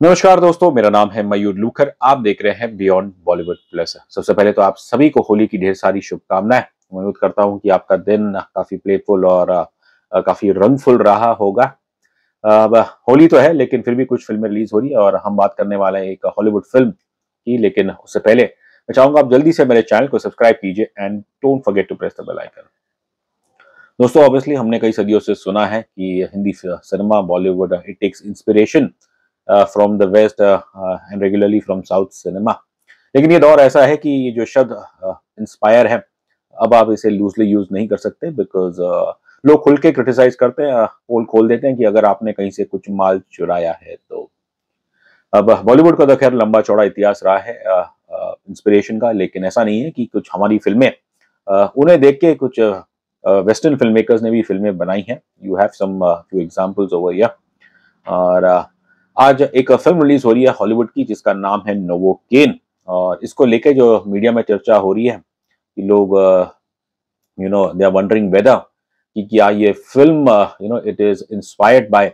नमस्कार दोस्तों, मेरा नाम है मयूर लूखर। आप देख रहे हैं बियॉन्ड बॉलीवुड प्लस। सबसे पहले तो आप सभी को होली की ढेर सारी शुभकामनाएं। उम्मीद करता हूं कि आपका दिन काफी प्लेफुल और काफी रंगफुल रहा होगा। अब होली तो है, लेकिन फिर भी कुछ फिल्में रिलीज हो रही है और हम बात करने वाले हैं एक हॉलीवुड फिल्म की। लेकिन उससे पहले मैं चाहूंगा आप जल्दी से मेरे चैनल को सब्सक्राइब कीजिए and don't forget to press the bell icon. दोस्तों, ऑब्वियसली हमने कई सदियों से सुना है कि Hindi cinema Bollywood it takes inspiration from the West and regularly from south cinema. लेकिन ये दौर ऐसा है कि ये जो शब्द इंस्पायर है, अब आप इसे लूजली यूज नहीं कर सकते, बिकॉज लोग खुल के क्रिटिसाइज करते हैं, पोल खोल देते हैं कि अगर आपने कहीं से कुछ माल चुराया है तो। अब बॉलीवुड का तो खैर लंबा चौड़ा इतिहास रहा है इंस्पिरेशन का, लेकिन ऐसा नहीं है कि कुछ हमारी फिल्में उन्हें देख के कुछ वेस्टर्न फिल्म मेकर्स ने भी फिल्में बनाई हैं। You have some few examples over here. और आज एक फिल्म रिलीज हो रही है हॉलीवुड की जिसका नाम है नोवोकेन। और इसको लेके जो मीडिया में चर्चा हो रही है कि लोग दे आर वंडरिंग वेदर कि क्या ये film it is inspired by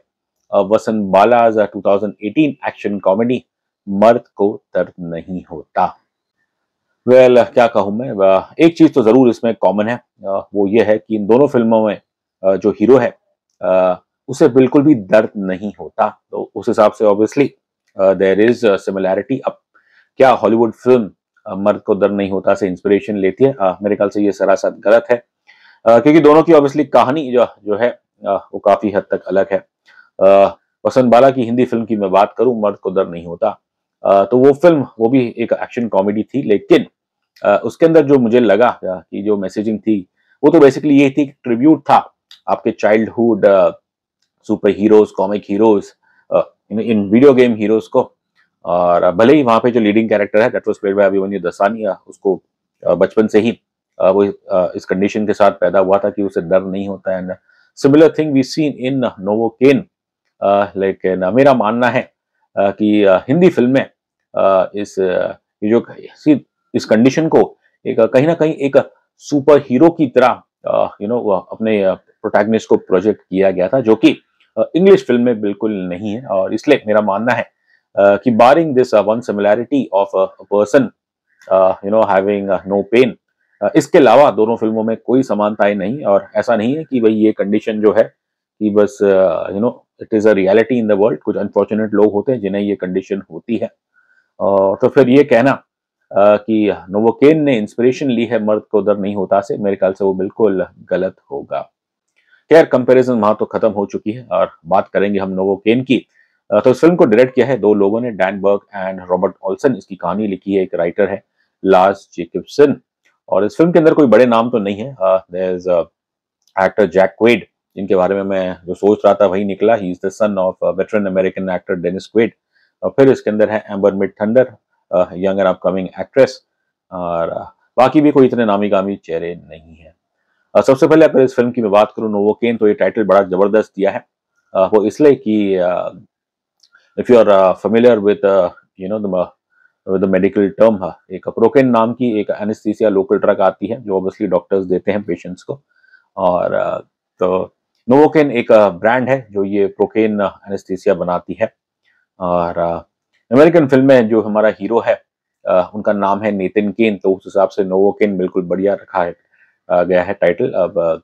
Vasant Balaj 2018 action comedy मर्द को दर्द नहीं होता। क्या कहूँ मैं, एक चीज तो जरूर इसमें कॉमन है। वो ये है कि इन दोनों फिल्मों में जो हीरो है उसे बिल्कुल भी दर्द नहीं होता। तो उस हिसाब से ऑब्वियसली देयर इज सिमिलैरिटी। अब क्या हॉलीवुड फिल्म मर्द को दर्द नहीं होता से इंस्पिरेशन लेती है? मेरे ख्याल से ये सरासर गलत है, क्योंकि दोनों की ऑब्वियसली कहानी जो जो है वो काफी हद तक अलग है। वसंत बाला की हिंदी फिल्म की मैं बात करूं, मर्द को दर्द नहीं होता, तो वो फिल्म वो भी एक एक्शन कॉमेडी थी, लेकिन उसके अंदर जो मुझे लगा कि जो मैसेजिंग थी वो तो बेसिकली ये थी, ट्रिब्यूट था आपके childhood super heroes, comic heroes, in video game heroes को। और भले ही वहां पे जो लीडिंग कैरेक्टर है that was played by Abhimanyu Dasani, उसको बचपन से ही वो इस कंडीशन के साथ पैदा हुआ था कि उसे दर्द नहीं होता। And similar thing we seen in Novocaine. लेकिन मेरा मानना है कि हिंदी फिल्में ये जो इस कंडीशन को एक कहीं ना कहीं एक सुपर हीरो की तरह अपने प्रोटैगनिस्ट को प्रोजेक्ट किया गया था, जो कि इंग्लिश फिल्म में बिल्कुल नहीं है। और इसलिए मेरा मानना है कि barring this one similarity of a person having no pain, इसके अलावा दोनों फिल्मों में कोई समानताएं नहीं। और ऐसा नहीं है कि भाई ये कंडीशन जो है कि बस it is a reality in the world. कुछ अनफॉर्चुनेट लोग होते हैं जिन्हें ये कंडीशन होती है। और तो फिर ये कहना कि नोवोकेन ने इंस्पिरेशन ली है मर्द को दर्द नहीं होता से, मेरे ख्याल से वो बिल्कुल गलत होगा। खैर, कंपैरिजन वहां तो खत्म हो चुकी है और बात करेंगे हम नोवोकेन की। तो इस फिल्म को डायरेक्ट किया है दो लोगों ने, Dan Berg and Robert Olsen. इसकी कहानी लिखी है एक राइटर है, लार्स जैकब्सन। और इस फिल्म के अंदर कोई बड़े नाम तो नहीं है। There is actor Jack Quaid, जिनके बारे में मैं जो सोच रहा था वही निकला। He is the son of veteran American actor Dennis Quaid. और फिर इसके अंदर है Amber Midthunder, young and upcoming actress. और बाकी भी कोई इतने नामी गामी चेहरे नहीं है। सबसे पहले अगर इस फिल्म की मैं बात करूं नोवोकेन, तो ये टाइटल बड़ा जबरदस्त दिया है। वो इसलिए कि if you are familiar with the medical term, एक प्रोकेन नाम की एक एनेस्थीसिया लोकल ड्रग आती है जो ऑब्वियसली डॉक्टर्स देते हैं पेशेंट्स को। और तो नोवोकेन एक ब्रांड है जो ये प्रोकेन एनेस्थीसिया बनाती है। और अमेरिकन फिल्म में जो हमारा हीरो है उनका नाम है नेथन केन, तो उस हिसाब से नोवोकेन बिल्कुल बढ़िया रखा है गया है टाइटल। अब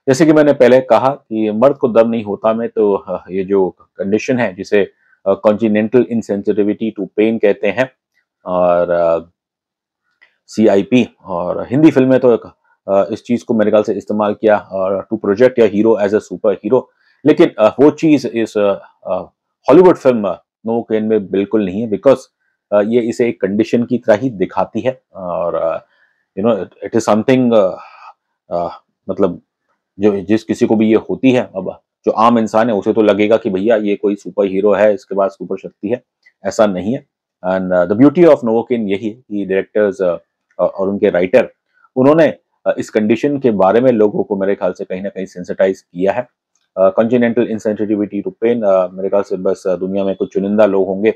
जैसे कि मैंने पहले कहा कि मर्द को दर्द नहीं होता में तो ये जो कंडीशन है जिसे कॉन्जिनेंटल इनसेंसिटिविटी टू पेन कहते हैं, और CIP। और हिंदी फिल्म में तो इस चीज को मेरे ख्याल से इस्तेमाल किया और टू प्रोजेक्ट या hero as a super hero. लेकिन वो चीज इस हॉलीवुड फिल्म नोवोकेन में बिल्कुल नहीं है, बिकॉज ये इसे एक कंडीशन की तरह ही दिखाती है। और इट इज समथिंग, मतलब जो जिस किसी को भी ये होती है, अब जो आम इंसान है उसे तो लगेगा कि भैया ये कोई सुपर हीरो है, इसके पास सुपर शक्ति है। ऐसा नहीं है। And the beauty of novocaine यही है कि डायरेक्टर्स और उनके राइटर, उन्होंने इस कंडीशन के बारे में लोगों को मेरे ख्याल से कहीं ना कहीं सेंसिटाइज किया है। कॉन्जिनेंटल इनसेंसिटिविटी टू पेन, मेरे ख्याल से बस दुनिया में कुछ चुनिंदा लोग होंगे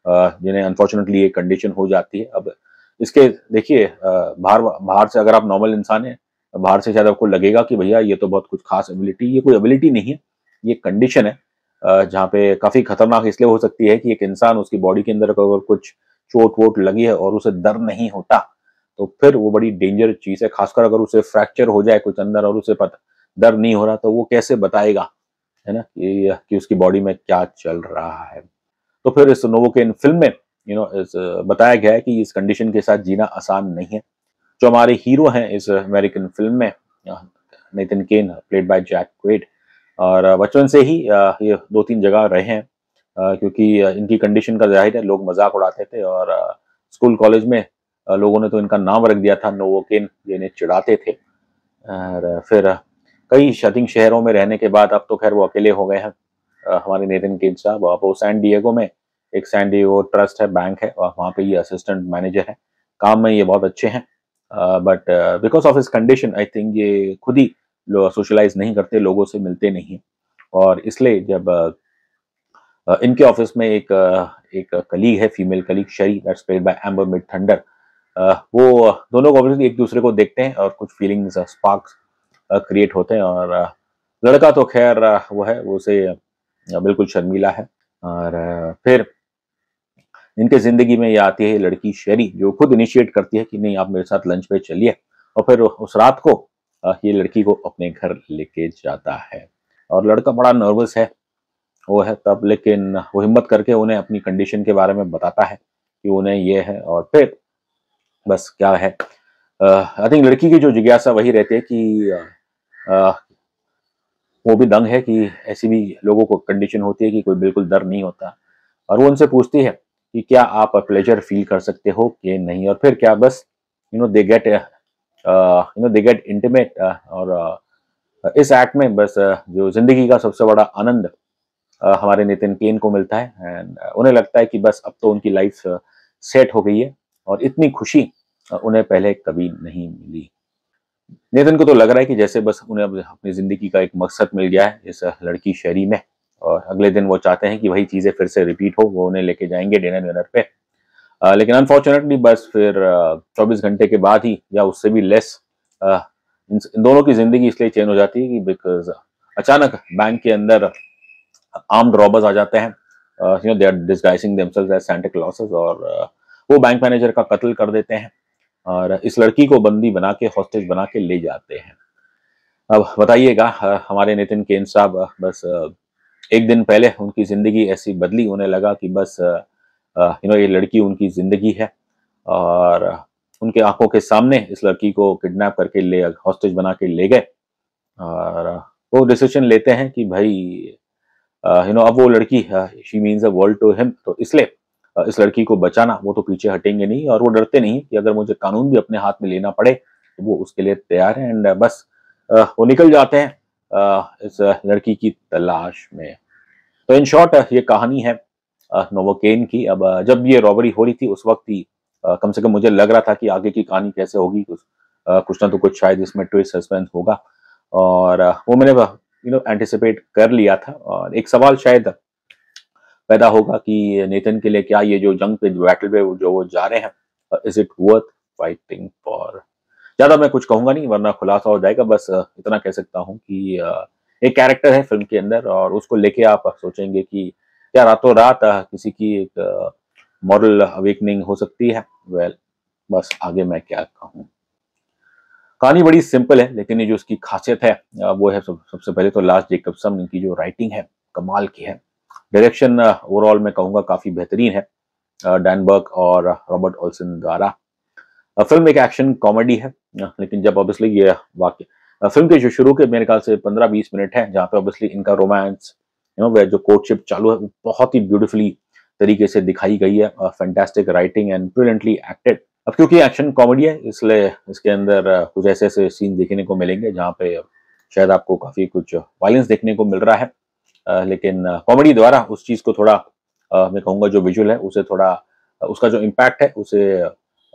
जिन्हें अनफॉर्चुनेटली ये कंडीशन हो जाती है। अब इसके देखिए, बाहर बाहर से अगर आप नॉर्मल इंसान है, बाहर से शायद आपको लगेगा कि भैया ये तो बहुत कुछ खास एबिलिटी, ये कोई एबिलिटी नहीं है, ये कंडीशन है। जहाँ पे काफ़ी खतरनाक इसलिए हो सकती है कि एक इंसान उसकी बॉडी के अंदर अगर कुछ चोट-वोट लगी है और उसे डर नहीं होता, तो फिर वो बड़ी डेंजर चीज़ है। ख़ासकर अगर उसे फ्रैक्चर हो जाए कुछ अंदर और उसे पता डर नहीं हो रहा, तो वो कैसे बताएगा, है ना? कि उसकी बॉडी में क्या चल रहा है। तो फिर इस नोवोकेन फ़िल्म में बताया गया है कि इस कंडीशन के साथ जीना आसान नहीं है। जो हमारे हीरो हैं इस अमेरिकन फ़िल्म में Nathan Caine played by Jack Quaid और बचपन से ही ये 2-3 जगह रहे हैं क्योंकि इनकी कंडीशन का ज़ाहिर है लोग मज़ाक उड़ाते थे और स्कूल कॉलेज में लोगों ने तो इनका नाम रख दिया था नोवोकेन, ये इन्हें चिढ़ाते थे और फिर कई शहरों में रहने के बाद अब तो ख़ैर वो अकेले हो गए हैं हमारे नेथन केन साहब। अब वो सैन डिएगो में एक सैन डिएगो ट्रस्ट है, बैंक है और वहाँ पे ये असिस्टेंट मैनेजर हैं। काम में ये बहुत अच्छे हैं but because of his condition I think ये खुद ही सोशलाइज़ नहीं करते, लोगों से मिलते नहीं और इसलिए जब इनके ऑफिस में एक कलीग है, female colleague Sheri that's played by amber mid thunder वो दोनों ऑब्वियसली एक दूसरे को देखते हैं और कुछ फीलिंग्स स्पार्क्स क्रिएट होते हैं और लड़का तो खैर वो है वो उसे बिल्कुल शर्मीला है और फिर इनके ज़िंदगी में ये आती है लड़की शेरी जो खुद इनिशिएट करती है कि नहीं आप मेरे साथ लंच पे चलिए और फिर उस रात को ये लड़की को अपने घर लेके जाता है और लड़का बड़ा नर्वस है वो है तब लेकिन वो हिम्मत करके उन्हें अपनी कंडीशन के बारे में बताता है कि उन्हें ये है और फिर बस क्या है आई थिंक लड़की की जो जिज्ञासा वही रहती है कि अ, वो भी दंग है कि ऐसी भी लोगों को कंडीशन होती है कि कोई बिल्कुल डर नहीं होता और वो उनसे पूछती है कि क्या आप प्लेजर फील कर सकते हो कि नहीं और फिर क्या बस दे गेट इंटीमेट और इस एक्ट में बस जो जिंदगी का सबसे बड़ा आनंद हमारे नितिन केन को मिलता है एंड उन्हें लगता है कि बस अब तो उनकी लाइफ सेट हो गई है और इतनी खुशी उन्हें पहले कभी नहीं मिली। नितिन को तो लग रहा है कि जैसे बस उन्हें अब अपनी ज़िंदगी का एक मकसद मिल गया है इस लड़की शहरी में और अगले दिन वो चाहते हैं कि वही चीज़ें फिर से रिपीट हो, वो उन्हें लेके जाएँगे डिनर-विनर पे। लेकिन अनफॉर्चुनेटली बस फिर 24 घंटे के बाद ही या उससे भी लेस अ, इन दोनों की ज़िंदगी इसलिए चेंज हो जाती है कि बिकॉज़ अचानक बैंक के अंदर आर्म्ड रॉबर्स आ जाते हैं। They are disguising themselves as Santa Clauses और वो बैंक मैनेजर का कत्ल कर देते हैं और इस लड़की को बंदी बना के हॉस्टेज बना के ले जाते हैं। अब बताइएगा हमारे नितिन केन साहब बस एक दिन पहले उनकी ज़िंदगी ऐसी बदली, उन्हें लगा कि बस ये लड़की उनकी ज़िंदगी है और उनके आँखों के सामने इस लड़की को किडनैप करके ले हॉस्टेज बना के ले गए और वो डिसीज़न लेते हैं कि भई अब वो लड़की she means the world to him तो इसलिए इस लड़की को बचाना वो तो पीछे हटेंगे नहीं और वो डरते नहीं कि अगर मुझे कानून भी अपने हाथ में लेना पड़े तो वो उसके लिए तैयार है एंड बस वो निकल जाते हैं इस लड़की की तलाश में। तो इन शॉर्ट ये कहानी है नोवोकेन की। अब जब ये रॉबरी हो रही थी उस वक्त ही कम से कम मुझे लग रहा था कि आगे की कहानी कैसे होगी कुछ ना तो कुछ शायद इसमें ट्विस्ट सस्पेंस होगा और वो मैंने एंटिसिपेट कर लिया था और एक सवाल शायद पैदा होगा कि नेथन के लिए क्या ये जो जंग पे बैटल पे जो वो जा रहे हैं is it worth fighting for. ज्यादा मैं कुछ कहूंगा नहीं वरना खुलासा हो जाएगा बस इतना कह सकता हूँ कि एक कैरेक्टर है फिल्म के अंदर और उसको लेके आप सोचेंगे कि क्या रातों रात किसी की एक मॉरल अवेकनिंग हो सकती है। वेल बस आगे मैं क्या कहूँ। कहानी बड़ी सिंपल है लेकिन ये जो उसकी खासियत है वो है सबसे पहले तो लास्ट जेकबसन इनकी जो राइटिंग है कमाल की है। डायरेक्शन ओवरऑल मैं कहूँगा काफ़ी बेहतरीन है डैन बर्ग और रॉबर्ट ओल्सन द्वारा। फिल्म एक एक्शन कॉमेडी है लेकिन जब ऑब्वियसली ये वाक्य फिल्म के जो शुरू के मेरे ख्याल से 15-20 मिनट है जहाँ पे ऑब्वियसली इनका रोमांस वे जो कोर्टशिप चालू है वो बहुत ही ब्यूटीफुली तरीके से दिखाई गई है fantastic writing and brilliantly acted. अब क्योंकि एक्शन कॉमेडी है इसलिए इसके अंदर कुछ ऐसे ऐसे सीन देखने को मिलेंगे जहाँ पे शायद आपको काफ़ी कुछ वायलेंस देखने को मिल रहा है लेकिन कॉमेडी द्वारा उस चीज़ को थोड़ा मैं कहूँगा जो विजुअल है उसे थोड़ा उसका जो इम्पैक्ट है उसे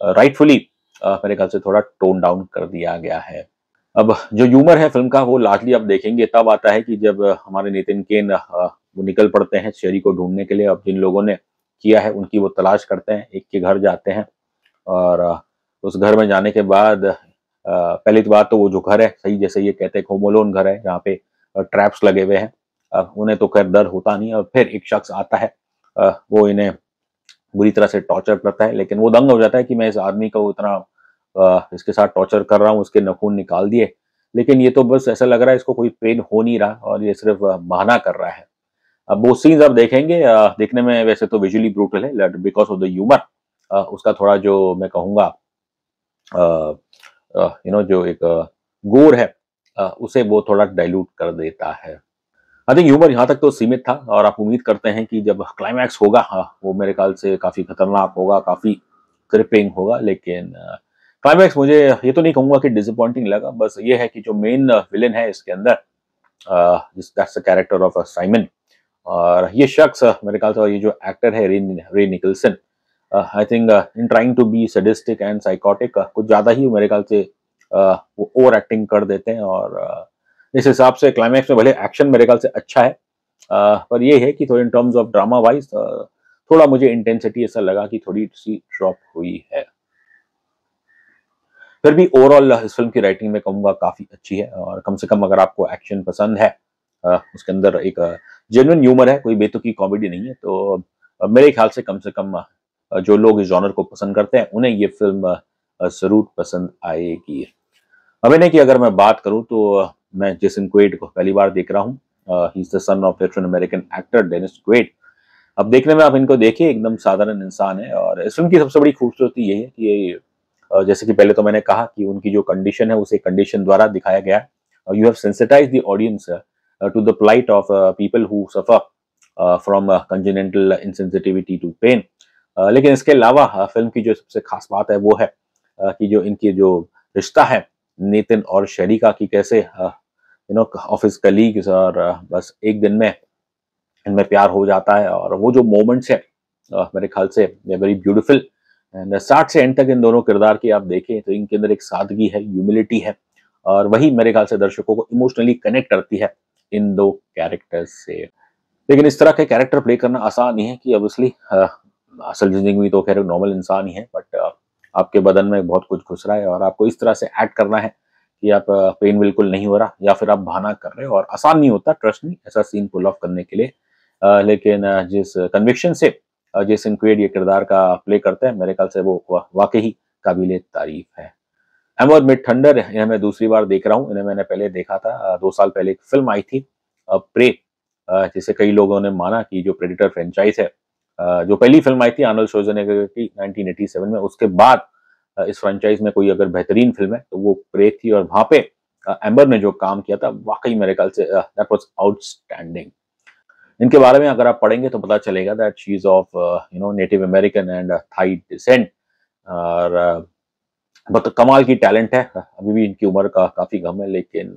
राइटफुली मेरे ख्याल से थोड़ा टोन डाउन कर दिया गया है। अब जो ह्यूमर है फिल्म का वो लार्जली आप देखेंगे तब आता है कि जब हमारे नितिन केन वो निकल पड़ते हैं शेरी को ढूंढने के लिए। अब जिन लोगों ने किया है उनकी वो तलाश करते हैं, एक के घर जाते हैं और उस घर में जाने के बाद पहली बात तो वो जो घर है सही जैसे ये कहते हैं होम अलोन घर है जहाँ पे ट्रैप्स लगे हुए हैं उन्हें तो खैर डर होता नहीं है और फिर एक शख्स आता है, वो इन्हें बुरी तरह से टॉर्चर करता है, लेकिन वो दंग हो जाता है कि मैं इस आदमी को इतना इसके साथ टॉर्चर कर रहा हूँ, उसके नाखून निकाल दिए, लेकिन ये तो बस ऐसा लग रहा है इसको कोई पेन हो नहीं रहा और ये सिर्फ बहाना कर रहा है। अब वो सीन्स आप देखेंगे, देखने में वैसे तो विजुअली ब्रूटल है, but because of the humour उसका थोड़ा जो मैं कहूँगा जो एक गोर है, उसे वो थोड़ा डाइल्यूट कर देता है। आई थिंक ह्यूमर यहाँ तक तो सीमित था और आप उम्मीद करते हैं कि जब क्लाइमैक्स होगा, वो मेरे ख्याल से काफ़ी खतरनाक होगा, काफ़ी ग्रिपिंग होगा, लेकिन क्लाइमैक्स मुझे ये तो नहीं कहूँगा कि डिसअपॉइंटिंग लगा, बस ये है कि जो मेन विलेन है इसके अंदर, that's the character of Simon, और ये शख्स मेरे ख्याल से, और ये जो एक्टर है Ray Nicholson, I think in trying to be sadistic and psychotic, कुछ ज़्यादा ही मेरे ख्याल से वो ओवर एक्टिंग कर देते हैं, और इस हिसाब से क्लाइमैक्स में भले एक्शन मेरे ख्याल से अच्छा है, पर ये है कि थोड़ी in terms of drama wise थोड़ा मुझे इंटेंसिटी ऐसा लगा कि थोड़ी सी ड्रॉप हुई है। फिर भी ओवरऑल इस फिल्म की राइटिंग में कहूँगा काफ़ी अच्छी है, और कम से कम अगर आपको एक्शन पसंद है, उसके अंदर एक जेन्युइन ह्यूमर है, कोई बेतुकी कॉमेडी नहीं है, तो मेरे ख्याल से कम जो लोग इस जॉनर को पसंद करते हैं, उन्हें ये फिल्म ज़रूर पसंद आएगी। अभिनय की अगर मैं बात करूँ तो मैं जेसन क्वेड को पहली बार देख रहा हूँ। He is the son of veteran American actor Dennis Quaid. अब देखने में आप इनको देखिए, एकदम साधारण इंसान है, और इस फिल्म की सबसे बड़ी खूबसूरती ये है कि ये जैसे कि पहले तो मैंने कहा कि उनकी जो कंडीशन है उसे कंडीशन द्वारा दिखाया गया है। You have sensitized the audience to the plight of people who suffer from congenital insensitivity to pain. लेकिन इसके अलावा फिल्म की जो सबसे खास बात है वो है कि जो इनकी जो रिश्ता है नितिन और शरीका की, कैसे ऑफिस कलीग्स, और बस एक दिन में इनमें प्यार हो जाता है, और वो जो मोमेंट्स है मेरे ख्याल से they very beautiful, and start से एंड तक इन दोनों किरदार की आप देखें तो इनके अंदर एक सादगी है, ह्यूमिलिटी है, और वही मेरे ख्याल से दर्शकों को इमोशनली कनेक्ट करती है इन दो कैरेक्टर्स से। लेकिन इस तरह के कैरेक्टर प्ले करना आसान नहीं है कि ऑब्वियसली असल जिंदगी में तो खैर नॉर्मल इंसान ही है, बट आपके बदन में बहुत कुछ घुस रहा है और आपको इस तरह से एक्ट करना है कि आप पेन बिल्कुल नहीं हो रहा या फिर आप बहाना कर रहे हो, और आसान नहीं होता, ट्रस्ट मी, ऐसा सीन पुल ऑफ करने के लिए। लेकिन जिस कन्विक्शन से जेसन क्वेड ये किरदार का प्ले करते हैं, मेरे ख्याल से वो वाकई ही काबिले तारीफ है। एमर मिड थंडर, इन्हें मैं दूसरी बार देख रहा हूँ। इन्हें मैंने पहले देखा था 2 साल पहले, एक फिल्म आई थी प्रे, जिसे कई लोगों ने माना कि जो प्रेडेटर फ्रेंचाइज है, जो पहली फिल्म आई थी आर्नल्ड श्वार्ज़नेगर की 1987 में, उसके बाद इस फ्रेंचाइज में कोई अगर बेहतरीन फिल्म है तो वो प्रे थी, और वहाँ पे एम्बर ने जो काम किया था वाकई मेरे ख्याल से दैट वाज आउटस्टैंडिंग। इनके बारे में अगर आप पढ़ेंगे तो पता चलेगा that she is of native American and Thai descent, और बहुत कमाल की टैलेंट है। अभी भी इनकी उम्र का काफी कम है, लेकिन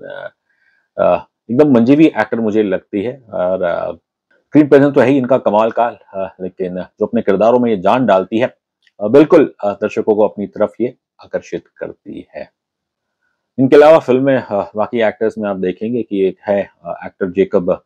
एकदम मंजीवी एक्टर मुझे लगती है, और स्क्रीन प्रेजेंस तो है ही इनका कमाल का, लेकिन जो अपने किरदारों में ये जान डालती है, बिल्कुल दर्शकों को अपनी तरफ ये आकर्षित करती है। इनके अलावा फिल्म में बाकी एक्टर्स में आप देखेंगे कि एक है एक्टर जेकब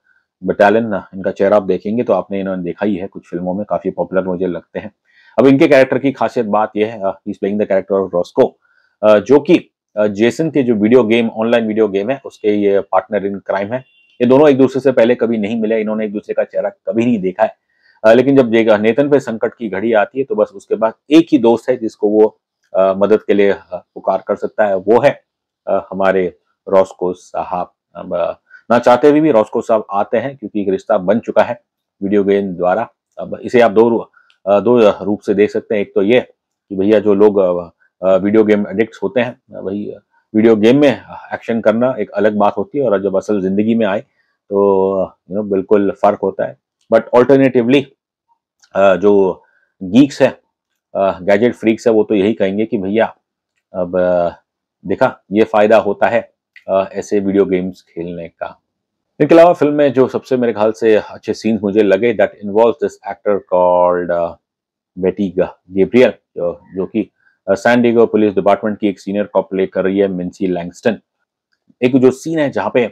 बटालियन, इनका चेहरा आप देखेंगे तो आपने इन्होंने देखा ही है कुछ फिल्मों में, काफी पॉपुलर मुझे लगते हैं। अब इनके कैरेक्टर की खासियत बात यह है, he is playing the character of Roscoe, जो कि जेसन के जो video game, online video game है, उसके ये पार्टनर इन क्राइम है। ये दोनों एक दूसरे से पहले कभी नहीं मिले, इन्होंने एक दूसरे का चेहरा कभी नहीं देखा है, लेकिन जब नेतन पे संकट की घड़ी आती है तो बस उसके बाद एक ही दोस्त है जिसको वो मदद के लिए पुकार कर सकता है, वो है हमारे रॉस्को साहब। अब ना चाहते हुए भी रॉस्को साहब आते हैं, क्योंकि एक रिश्ता बन चुका है वीडियो गेम द्वारा। अब इसे आप दो रूप से देख सकते हैं। एक तो ये कि भैया जो लोग वीडियो गेम एडिक्ट्स होते हैं, वही वीडियो गेम में एक्शन करना एक अलग बात होती है, और जब असल जिंदगी में आए तो बिल्कुल फर्क होता है। बट ऑल्टरनेटिवली जो गीक्स है, गैजेट फ्रीक्स है, वो तो यही कहेंगे कि भैया अब देखा ये फायदा होता है ऐसे वीडियो गेम्स खेलने का। इसके अलावा फिल्म में जो सबसे मेरे ख्याल से अच्छे सीन्स मुझे लगे, that involves this actor called बेटी गैब्रियल, जो कि सैन डिएगो पुलिस डिपार्टमेंट की एक सीनियर कॉप प्ले कर रही है, मिन्सी लैंगस्टन। एक जो सीन है जहाँ पे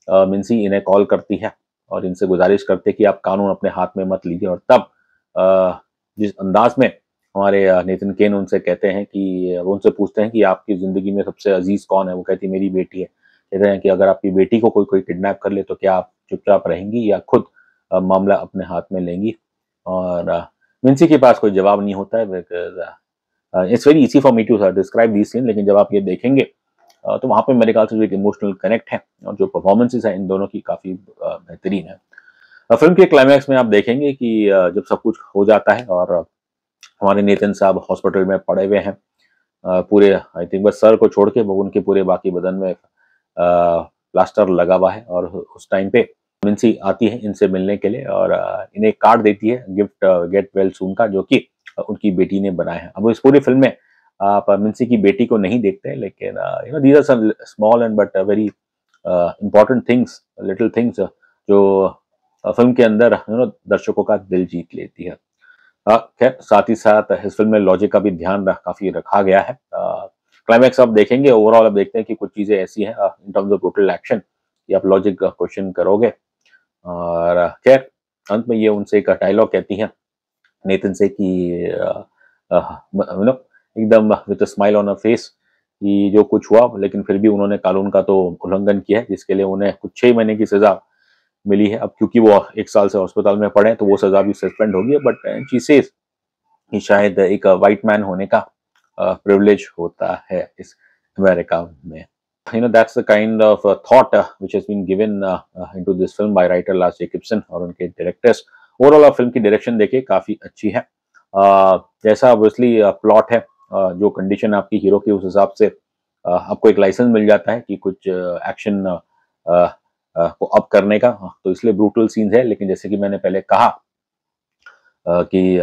मिन्सी इन्हें कॉल करती है और इनसे गुजारिश करते कि आप कानून अपने हाथ में मत लीजिए, और तब जिस अंदाज में हमारे नेथन केन उनसे कहते हैं कि वो उनसे पूछते हैं कि आपकी ज़िंदगी में सबसे अजीज़ कौन है? वो कहती है मेरी बेटी है। कहते हैं कि अगर आपकी बेटी को कोई किडनैप कर ले तो क्या आप चुपचाप रहेंगी या खुद मामला अपने हाथ में लेंगी? और विंसी के पास कोई जवाब नहीं होता है, because it's very easy for me to describe these scene, लेकिन जब आप ये देखेंगे तो वहाँ पे मेरे ख्याल से जो एक इमोशनल कनेक्ट है और जो परफॉर्मेंसेज़ हैं इन दोनों की काफ़ी बेहतरीन है। फ़िल्म के क्लाइमैक्स में आप देखेंगे कि जब सब कुछ हो जाता है और हमारे नेतन साहब हॉस्पिटल में पड़े हुए हैं, पूरे आई थिंक बस सर को छोड़ के वो उनके पूरे बाकी बदन में प्लास्टर लगा हुआ है, और उस टाइम पे विंसी आती है इनसे मिलने के लिए और इन्हें एक कार्ड देती है गिफ्ट गेट वेल सून का, जो कि उनकी बेटी ने बनाया है। अब इस पूरी फ़िल्म में आप मिंसी की बेटी को नहीं देखते हैं, लेकिन these are some small and but very important things, little things जो फ़िल्म के अंदर दर्शकों का दिल जीत लेती है। खैर साथ ही साथ इस फ़िल्म में लॉजिक का भी ध्यान काफ़ी रखा गया है। क्लाइमैक्स आप देखेंगे, ओवरऑल आप देखते हैं कि कुछ चीज़ें ऐसी हैं in terms of total action कि आप लॉजिक का क्वेश्चन करोगे। और खैर अंत में ये उनसे एक डायलॉग कहती हैं नेतन से कि एकदम with a smile on a face कि जो कुछ हुआ, लेकिन फिर भी उन्होंने कानून का तो उल्लंघन किया है, जिसके लिए उन्हें कुछ 6 महीने की सज़ा मिली है। अब क्योंकि वो 1 साल से अस्पताल में पड़े हैं तो वो सज़ा भी सस्पेंड होगी, बट शी सेज कि शायद एक व्हाइट मैन होने का प्रिविलेज होता है इस अमेरिका में। That's the kind of thought which has been given into this film by writer Lars Jacobson और उनके डायरेक्टर्स। ओवरऑल आप फिल्म की डायरेक्शन देखिए काफ़ी अच्छी है। जैसा ऑब्वियसली प्लॉट है, जो कंडीशन आपकी हीरो की, उस हिसाब से आपको एक लाइसेंस मिल जाता है कि कुछ एक्शन को अप करने का। तो इसलिए ब्रूटल सीन्स है, लेकिन जैसे कि मैंने पहले कहा कि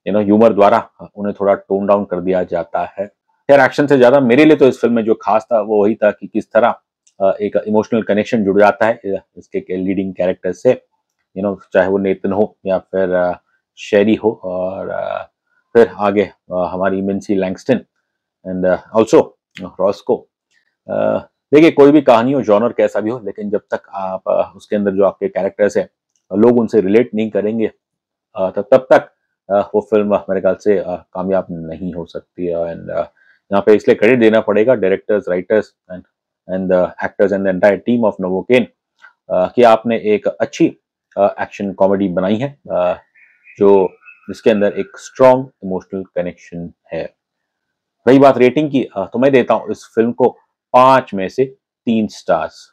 ह्यूमर द्वारा उन्हें थोड़ा टोन डाउन कर दिया जाता है। खैर एक्शन से ज़्यादा मेरे लिए तो इस फ़िल्म में जो ख़ास था वो वही था कि किस तरह एक इमोशनल कनेक्शन जुड़ जाता है इसके लीडिंग कैरेक्टर से, चाहे वो नेतन हो या फिर शेरी हो, और फिर आगे हमारी मिन्सी लैंगस्टन एंड ऑल्सो रॉस्को। देखिए कोई भी कहानी हो, जॉनर कैसा भी हो, लेकिन जब तक आप उसके अंदर जो आपके कैरेक्टर्स हैं लोग उनसे रिलेट नहीं करेंगे तब तक वो फ़िल्म मेरे ख्याल से कामयाब नहीं हो सकती है। एंड यहाँ पे इसलिए क्रेडिट देना पड़ेगा directors, writers and actors and the entire team of novocaine कि आपने एक अच्छी एक्शन कॉमेडी बनाई है, जो जिसके अंदर एक स्ट्रॉन्ग इमोशनल कनेक्शन है। रही बात रेटिंग की, तो मैं देता हूँ इस फ़िल्म को 5 में से 3 स्टार्स।